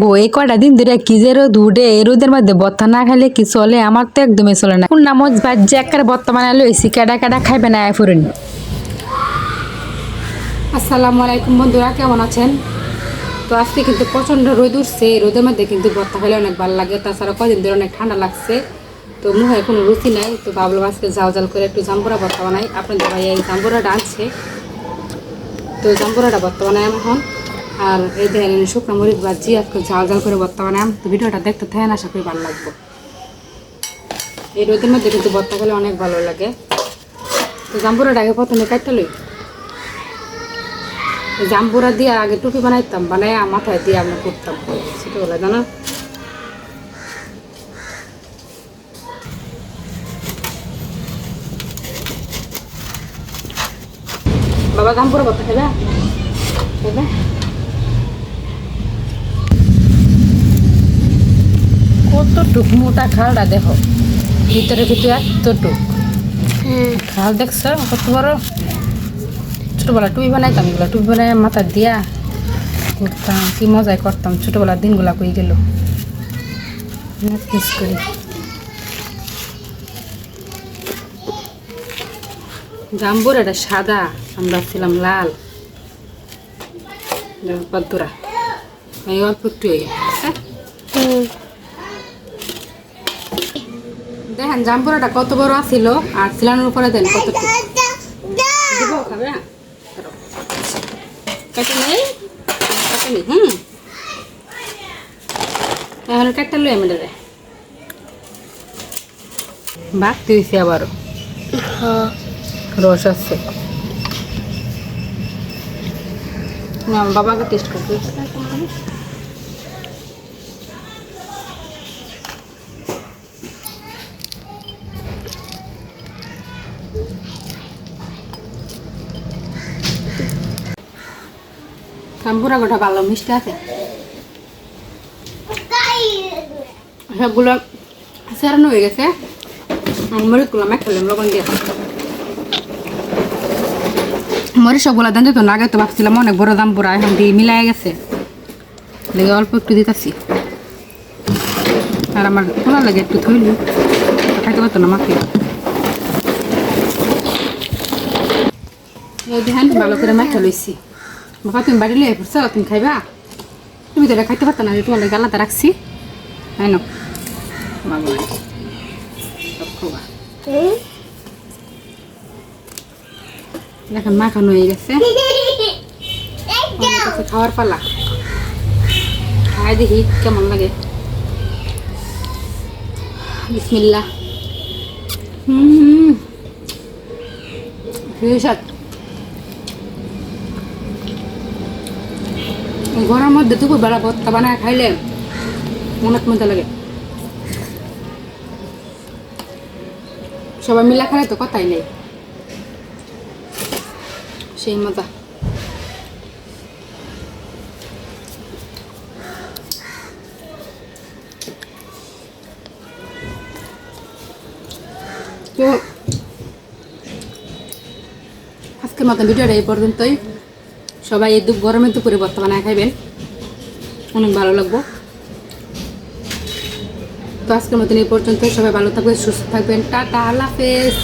গো এই কয়টা দিন ধরে কি যে রোদ উঠে এই রোদের মধ্যে ভর্তা না খাইলে কি চলে? আমার তো একদমই চলে না। কোন নামজ ভাত যে একের ভর্তা বানালো এসি কেডা কেডা খাইবে না ফুরুন। আসসালামু আলাইকুম বন্ধুরা, কেমন আছেন? তো আজকে কিন্তু প্রচণ্ড রোদ উঠছে। এই রোদের মধ্যে কিন্তু ভর্তা খেলে অনেক ভালো লাগে। তাছাড়া কদিন ধরে অনেক ঠান্ডা লাগছে, তো মুখে কোনো রুচি নাই। তো ভাবলাম আজকে ঝাল ঝাল করে একটু জাম্বুরা ভর্তা বানাই। আপনাদের ভাই এই জাম্বুরাটা আনছে, তো জাম্বুরাটা ভর্তা বানাই এখন। আর এই দেখেন শুকনো মরিচ ভাজি আজকে ঝাল ঝাল করে ভর্তা বানাই। তো ভিডিওটা দেখতে থাকেন, আশা করি ভালো লাগবে। এই রোদের মধ্যে কিন্তু ভর্তা খেলে অনেক ভালো লাগে। তো জাম্বুরাটা আগে প্রথমে কাটতে লই। জাম্বুরা দিয়ে আগে টুপি বানাইতাম, বানাই মাথায় দিয়ে আমরা করতাম ছোটোবেলা, জানো? বাবা জাম্বুরা করতে খাবে খাবে। কতটুক মোটা খালটা দেখো, ভিতরে এতটুক খাল দেখছো কত বড়। ছোটোবেলা টুপি বানাইতাম, এগুলো টুপি বানাই মাথা দিয়া করতাম, কি মজাই করতাম। ছোটোবেলার দিনগুলা কই গেল, মিস করি। জাম্বুর এটা সাদা, আমরা ছিলাম লাল। পদ্মরা এই অল্প একটু হয়ে গেছে। দেখেন জাম্বুরাটা কত বড় আছিল, আর সিলানোর উপরে দেন কতটুকু দিব খাবে। কেটে নেই এখন কেটে লই আমি দাদা বাড়তে দিছি আবারও রস আছে। বাবাকে টেস্ট করতে জাম্বুরা গোটা ভালো মিষ্টি আছে, সবগুলো সেরানো হয়ে গেছে। মরিচগুলো মেখালাম লবণ দিয়ে। মরিচ সবগুলো দেন যেত না, আগে তো ভাবছিলাম অনেক বড় জাম্বুরা, এখন দিয়ে মিলাই গেছে, লেগে অল্প একটু দিতেছি। আর আমার খোলা লাগে একটু থইলি, খাইতে পারতো না মাকে। এই দেখেন ভালো করে মেখে লইছি। বাবা তুমি বাড়ি লিয়ে পড়ছো, তুমি খাইবা? তুমি তো এটা খাইতে পারতো না, যে তোমার গালাতে রাখছি। তাই না বাবা, সব খাওয়া এখন মাখানো হয়ে গেছে, খাওয়ার পালা। খাই দেখি কেমন লাগে। বিসমিল্লাহ। ঘরের মধ্যে দুপুর বেলা ভর্তা বানায় খাইলে অনেক মজা লাগে। সবাই মিলা খাইলে তো কথাই নেই, সেই মজা। তো আজকের মতো ভিডিওটা এই পর্যন্তই। সবাই এই গরমের দুপুরে ভর্তা বানায় খাইবেন, অনেক ভালো লাগবো। তো আজকের মতন এই পর্যন্ত, সবাই ভালো থাকবেন, সুস্থ থাকবেন। টাটা, আল্লাহ হাফেজ।